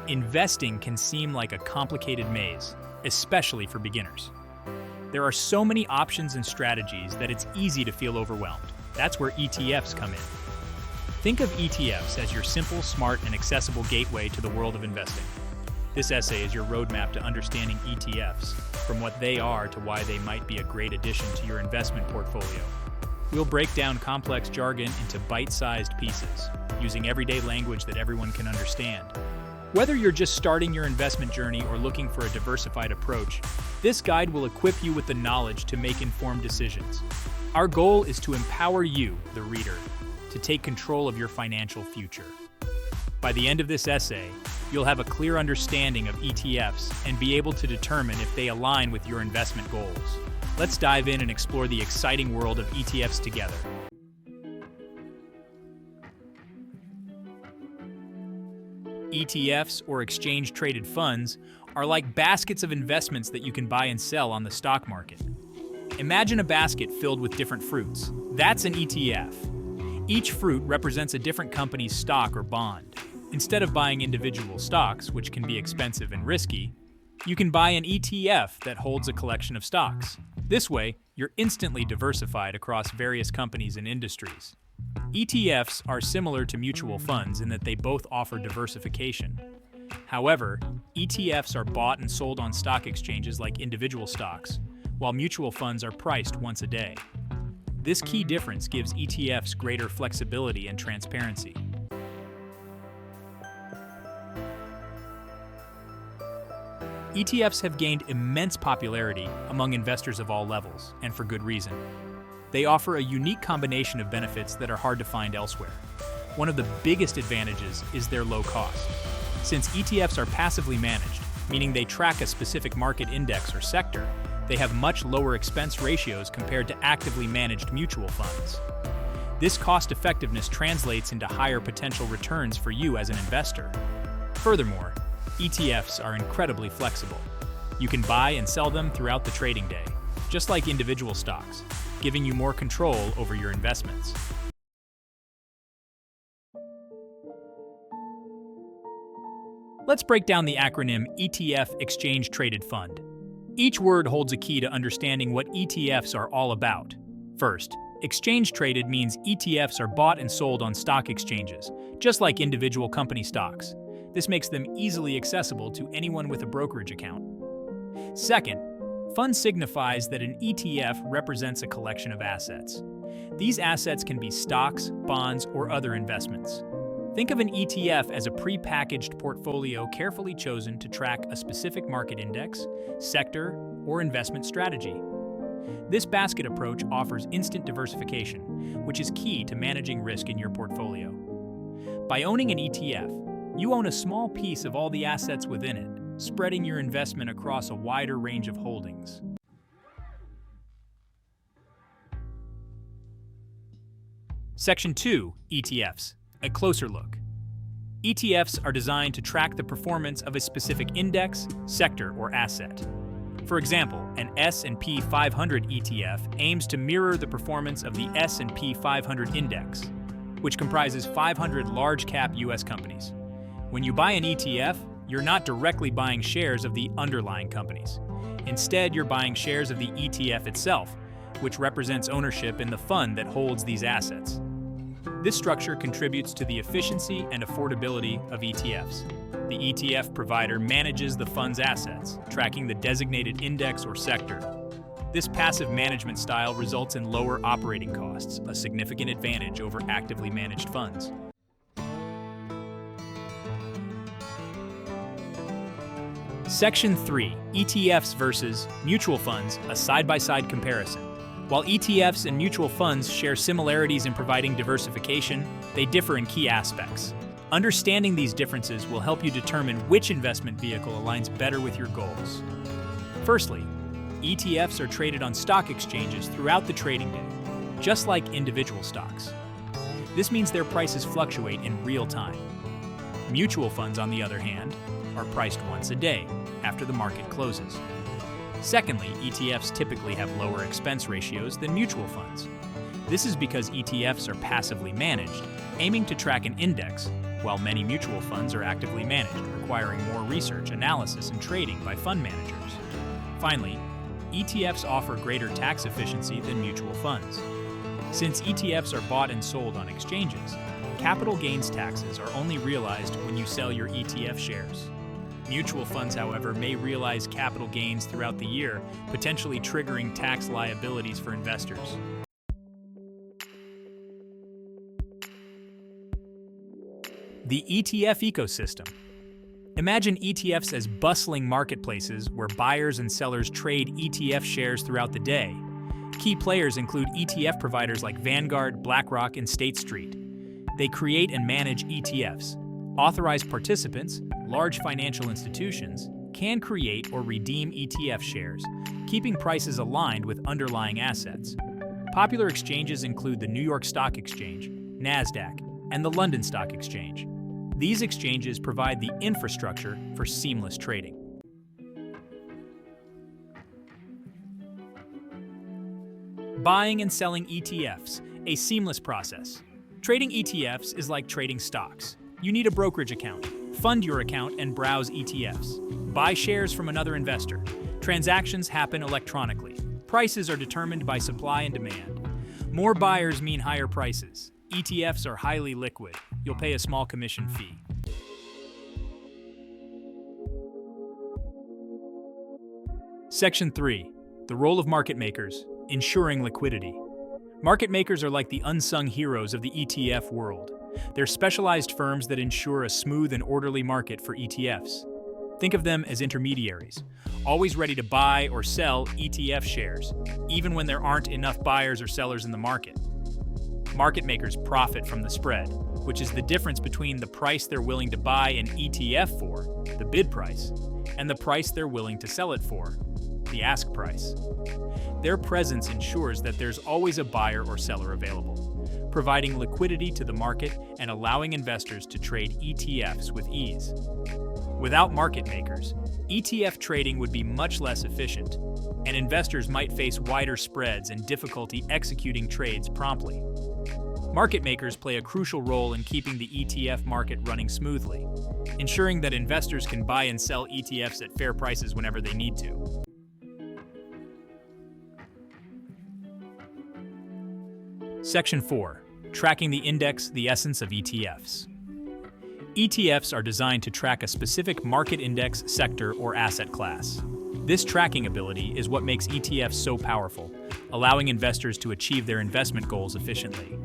Investing can seem like a complicated maze, especially for beginners. There are so many options and strategies that it's easy to feel overwhelmed. That's where ETFs come in. Think of ETFs as your simple, smart, and accessible gateway to the world of investing. This essay is your roadmap to understanding ETFs, from what they are to why they might be a great addition to your investment portfolio. We'll break down complex jargon into bite-sized pieces, using everyday language that everyone can understand. Whether you're just starting your investment journey or looking for a diversified approach, this guide will equip you with the knowledge to make informed decisions. Our goal is to empower you, the reader, to take control of your financial future. By the end of this essay, you'll have a clear understanding of ETFs and be able to determine if they align with your investment goals. Let's dive in and explore the exciting world of ETFs together. ETFs, or exchange-traded funds, are like baskets of investments that you can buy and sell on the stock market. Imagine a basket filled with different fruits. That's an ETF. Each fruit represents a different company's stock or bond. Instead of buying individual stocks, which can be expensive and risky, you can buy an ETF that holds a collection of stocks. This way, you're instantly diversified across various companies and industries. ETFs are similar to mutual funds in that they both offer diversification. However, ETFs are bought and sold on stock exchanges like individual stocks, while mutual funds are priced once a day. This key difference gives ETFs greater flexibility and transparency. ETFs have gained immense popularity among investors of all levels, and for good reason. They offer a unique combination of benefits that are hard to find elsewhere. One of the biggest advantages is their low cost. Since ETFs are passively managed, meaning they track a specific market index or sector, they have much lower expense ratios compared to actively managed mutual funds. This cost-effectiveness translates into higher potential returns for you as an investor. Furthermore, ETFs are incredibly flexible. You can buy and sell them throughout the trading day, just like individual stocks, giving you more control over your investments. Let's break down the acronym ETF, Exchange Traded Fund. Each word holds a key to understanding what ETFs are all about. First, exchange traded means ETFs are bought and sold on stock exchanges, just like individual company stocks. This makes them easily accessible to anyone with a brokerage account. Second, fund signifies that an ETF represents a collection of assets. These assets can be stocks, bonds, or other investments. Think of an ETF as a pre-packaged portfolio carefully chosen to track a specific market index, sector, or investment strategy. This basket approach offers instant diversification, which is key to managing risk in your portfolio. By owning an ETF, you own a small piece of all the assets within it, spreading your investment across a wider range of holdings. Section 2, ETFs. A closer look. ETFs are designed to track the performance of a specific index, sector, or asset. For example, an S&P 500 ETF aims to mirror the performance of the S&P 500 index, which comprises 500 large-cap U.S. companies. When you buy an ETF, you're not directly buying shares of the underlying companies. Instead, you're buying shares of the ETF itself, which represents ownership in the fund that holds these assets. This structure contributes to the efficiency and affordability of ETFs. The ETF provider manages the fund's assets, tracking the designated index or sector. This passive management style results in lower operating costs, a significant advantage over actively managed funds. Section 3, ETFs versus mutual funds, a side-by-side comparison. While ETFs and mutual funds share similarities in providing diversification, they differ in key aspects. Understanding these differences will help you determine which investment vehicle aligns better with your goals. Firstly, ETFs are traded on stock exchanges throughout the trading day, just like individual stocks. This means their prices fluctuate in real time. Mutual funds, on the other hand, are priced once a day after the market closes. Secondly, ETFs typically have lower expense ratios than mutual funds. This is because ETFs are passively managed, aiming to track an index, while many mutual funds are actively managed, requiring more research, analysis, and trading by fund managers. Finally, ETFs offer greater tax efficiency than mutual funds. Since ETFs are bought and sold on exchanges, capital gains taxes are only realized when you sell your ETF shares. Mutual funds, however, may realize capital gains throughout the year, potentially triggering tax liabilities for investors. The ETF ecosystem. Imagine ETFs as bustling marketplaces where buyers and sellers trade ETF shares throughout the day. Key players include ETF providers like Vanguard, BlackRock, and State Street. They create and manage ETFs. Authorized participants, large financial institutions, can create or redeem ETF shares, keeping prices aligned with underlying assets. Popular exchanges include the New York Stock Exchange, NASDAQ, and the London Stock Exchange. These exchanges provide the infrastructure for seamless trading. Buying and selling ETFs, a seamless process. Trading ETFs is like trading stocks. You need a brokerage account, fund your account, and browse ETFs. Buy shares from another investor. Transactions happen electronically. Prices are determined by supply and demand. More buyers mean higher prices. ETFs are highly liquid. You'll pay a small commission fee. Section 3. The role of market makers, ensuring liquidity. Market makers are like the unsung heroes of the ETF world. They're specialized firms that ensure a smooth and orderly market for ETFs. Think of them as intermediaries, always ready to buy or sell ETF shares, even when there aren't enough buyers or sellers in the market. Market makers profit from the spread, which is the difference between the price they're willing to buy an ETF for, the bid price, and the price they're willing to sell it for, the ask price. Their presence ensures that there's always a buyer or seller available, providing liquidity to the market and allowing investors to trade ETFs with ease. Without market makers, ETF trading would be much less efficient, and investors might face wider spreads and difficulty executing trades promptly. Market makers play a crucial role in keeping the ETF market running smoothly, ensuring that investors can buy and sell ETFs at fair prices whenever they need to. Section 4. Tracking the index, the essence of ETFs. ETFs are designed to track a specific market index, sector, or asset class. This tracking ability is what makes ETFs so powerful, allowing investors to achieve their investment goals efficiently.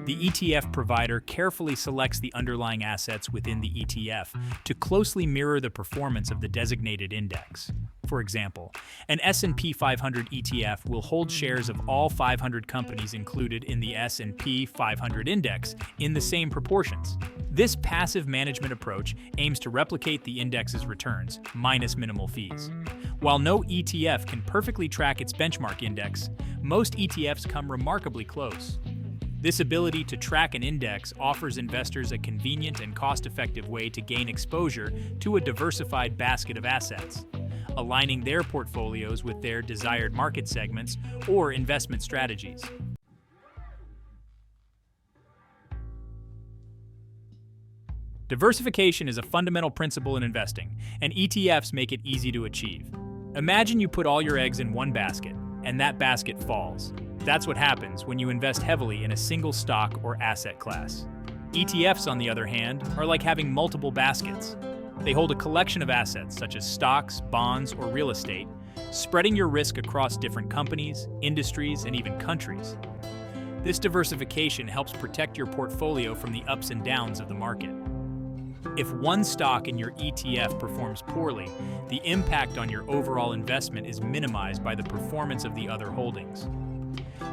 The ETF provider carefully selects the underlying assets within the ETF to closely mirror the performance of the designated index. For example, an S&P 500 ETF will hold shares of all 500 companies included in the S&P 500 index in the same proportions. This passive management approach aims to replicate the index's returns, minus minimal fees. While no ETF can perfectly track its benchmark index, most ETFs come remarkably close. This ability to track an index offers investors a convenient and cost-effective way to gain exposure to a diversified basket of assets, aligning their portfolios with their desired market segments or investment strategies. Diversification is a fundamental principle in investing, and ETFs make it easy to achieve. Imagine you put all your eggs in one basket, and that basket falls. That's what happens when you invest heavily in a single stock or asset class. ETFs, on the other hand, are like having multiple baskets. They hold a collection of assets such as stocks, bonds, or real estate, spreading your risk across different companies, industries, and even countries. This diversification helps protect your portfolio from the ups and downs of the market. If one stock in your ETF performs poorly, the impact on your overall investment is minimized by the performance of the other holdings.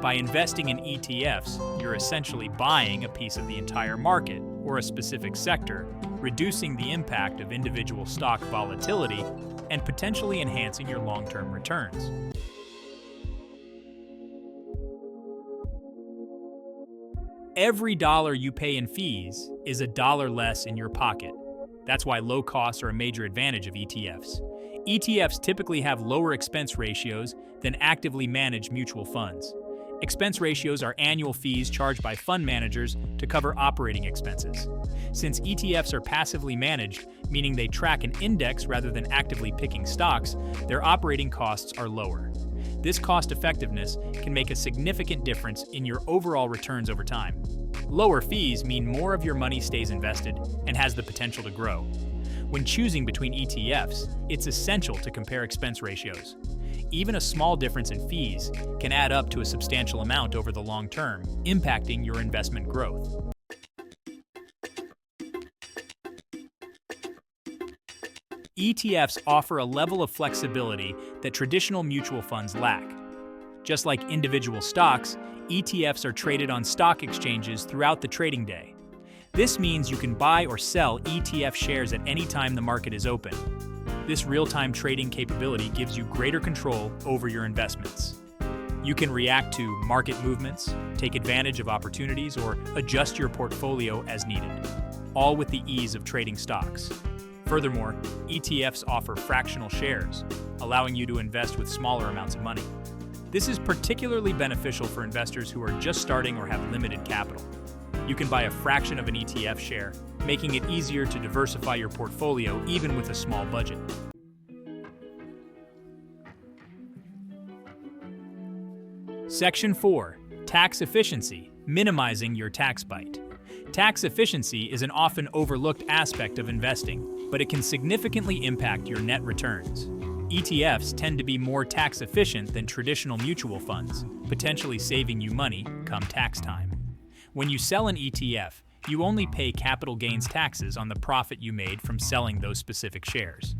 By investing in ETFs, you're essentially buying a piece of the entire market or a specific sector, reducing the impact of individual stock volatility and potentially enhancing your long-term returns. Every dollar you pay in fees is a dollar less in your pocket. That's why low costs are a major advantage of ETFs. ETFs typically have lower expense ratios than actively managed mutual funds. Expense ratios are annual fees charged by fund managers to cover operating expenses. Since ETFs are passively managed, meaning they track an index rather than actively picking stocks, their operating costs are lower. This cost effectiveness can make a significant difference in your overall returns over time. Lower fees mean more of your money stays invested and has the potential to grow. When choosing between ETFs, it's essential to compare expense ratios. Even a small difference in fees can add up to a substantial amount over the long term, impacting your investment growth. ETFs offer a level of flexibility that traditional mutual funds lack. Just like individual stocks, ETFs are traded on stock exchanges throughout the trading day. This means you can buy or sell ETF shares at any time the market is open. This real-time trading capability gives you greater control over your investments. You can react to market movements, take advantage of opportunities, or adjust your portfolio as needed, all with the ease of trading stocks. Furthermore, ETFs offer fractional shares, allowing you to invest with smaller amounts of money. This is particularly beneficial for investors who are just starting or have limited capital. You can buy a fraction of an ETF share, making it easier to diversify your portfolio even with a small budget. Section 4. Tax efficiency, minimizing your tax bite. Tax efficiency is an often overlooked aspect of investing, but it can significantly impact your net returns. ETFs tend to be more tax efficient than traditional mutual funds, potentially saving you money come tax time. When you sell an ETF, you only pay capital gains taxes on the profit you made from selling those specific shares.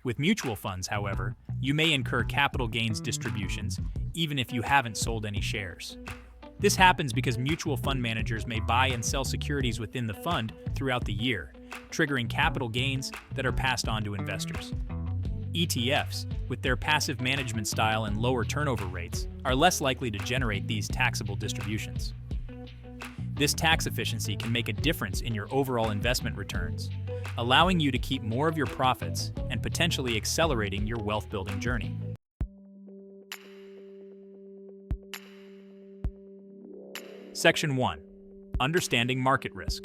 With mutual funds, however, you may incur capital gains distributions even if you haven't sold any shares. This happens because mutual fund managers may buy and sell securities within the fund throughout the year, triggering capital gains that are passed on to investors. ETFs, with their passive management style and lower turnover rates, are less likely to generate these taxable distributions. This tax efficiency can make a difference in your overall investment returns, allowing you to keep more of your profits and potentially accelerating your wealth-building journey. Section 1. Understanding market risk.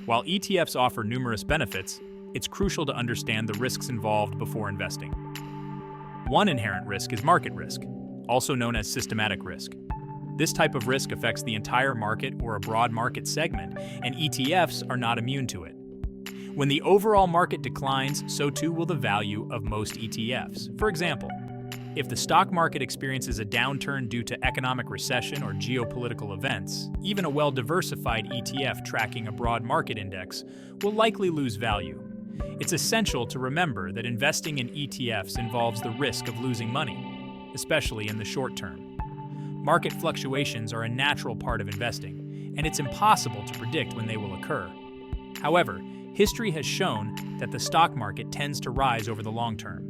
While ETFs offer numerous benefits, it's crucial to understand the risks involved before investing. One inherent risk is market risk, also known as systematic risk. This type of risk affects the entire market or a broad market segment, and ETFs are not immune to it. When the overall market declines, so too will the value of most ETFs. For example, if the stock market experiences a downturn due to economic recession or geopolitical events, even a well-diversified ETF tracking a broad market index will likely lose value. It's essential to remember that investing in ETFs involves the risk of losing money, especially in the short term. Market fluctuations are a natural part of investing, and it's impossible to predict when they will occur. However, history has shown that the stock market tends to rise over the long term.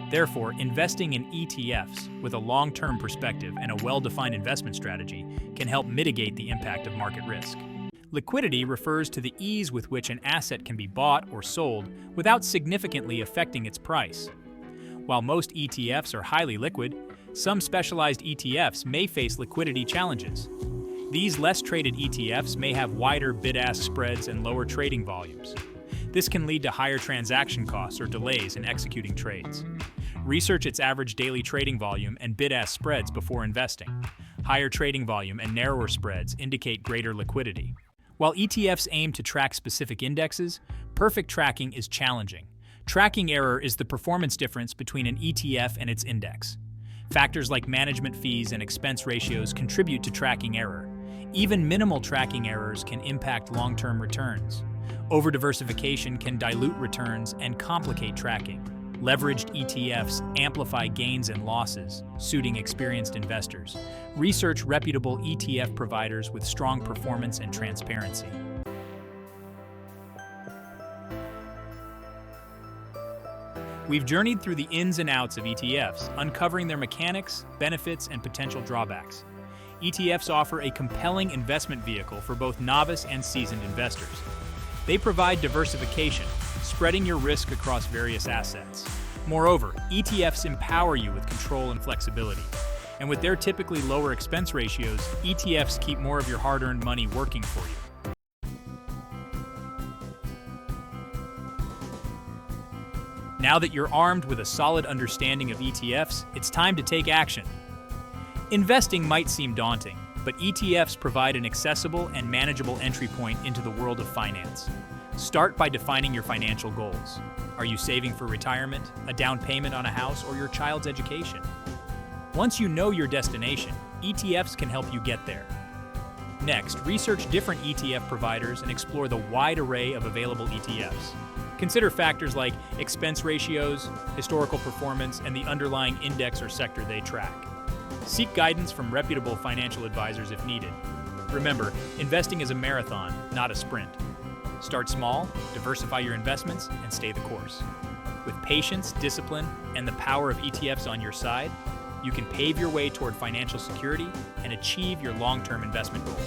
Therefore, investing in ETFs with a long-term perspective and a well-defined investment strategy can help mitigate the impact of market risk. Liquidity refers to the ease with which an asset can be bought or sold without significantly affecting its price. While most ETFs are highly liquid, some specialized ETFs may face liquidity challenges. These less traded ETFs may have wider bid-ask spreads and lower trading volumes. This can lead to higher transaction costs or delays in executing trades. Research its average daily trading volume and bid-ask spreads before investing. Higher trading volume and narrower spreads indicate greater liquidity. While ETFs aim to track specific indexes, perfect tracking is challenging. Tracking error is the performance difference between an ETF and its index. Factors like management fees and expense ratios contribute to tracking error. Even minimal tracking errors can impact long-term returns. Over-diversification can dilute returns and complicate tracking. Leveraged ETFs amplify gains and losses, suiting experienced investors. Research reputable ETF providers with strong performance and transparency. We've journeyed through the ins and outs of ETFs, uncovering their mechanics, benefits, and potential drawbacks. ETFs offer a compelling investment vehicle for both novice and seasoned investors. They provide diversification, spreading your risk across various assets. Moreover, ETFs empower you with control and flexibility. And with their typically lower expense ratios, ETFs keep more of your hard-earned money working for you. Now that you're armed with a solid understanding of ETFs, it's time to take action. Investing might seem daunting, but ETFs provide an accessible and manageable entry point into the world of finance. Start by defining your financial goals. Are you saving for retirement, a down payment on a house, or your child's education? Once you know your destination, ETFs can help you get there. Next, research different ETF providers and explore the wide array of available ETFs. Consider factors like expense ratios, historical performance, and the underlying index or sector they track. Seek guidance from reputable financial advisors if needed. Remember, investing is a marathon, not a sprint. Start small, diversify your investments, and stay the course. With patience, discipline, and the power of ETFs on your side, you can pave your way toward financial security and achieve your long-term investment goals.